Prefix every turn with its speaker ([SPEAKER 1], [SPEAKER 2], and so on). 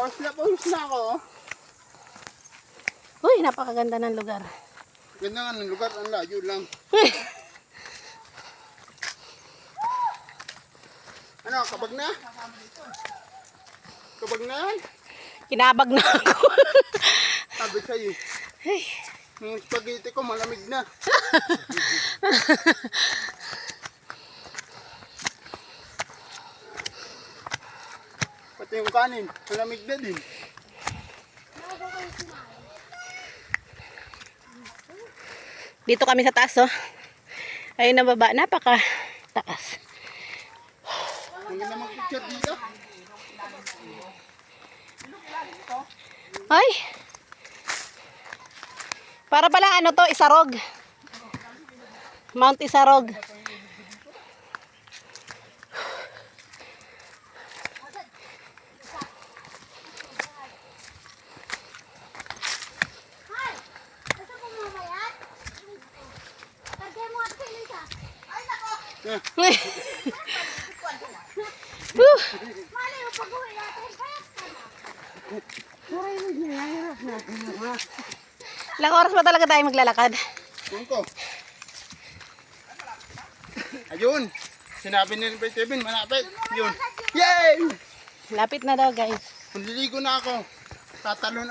[SPEAKER 1] Pawis na ako.
[SPEAKER 2] Uy, napakaganda ng lugar.
[SPEAKER 1] Ganda nga ng lugar, ang layo lang. Ano, kabag na? Kabag na yan?
[SPEAKER 2] Kinabag na ako.
[SPEAKER 1] Sabi sa'yo. Yung spaghetti ko malamig na. Pati yung kanin, malamig na din.
[SPEAKER 2] Dito kami sa taas, oh. Ayun na baba, napaka taas.
[SPEAKER 1] Ang ganda mag-picture dito.
[SPEAKER 2] Ay! Para pala ano to, Isarog. Mount Isarog. Ilang oras pa talaga tayo maglalakad?
[SPEAKER 1] Ko. Ayun. Sinabi ni Kevin, malapit. Yun. Yay!
[SPEAKER 2] Lapit na daw, guys.
[SPEAKER 1] Naliligo na ako. Tatalon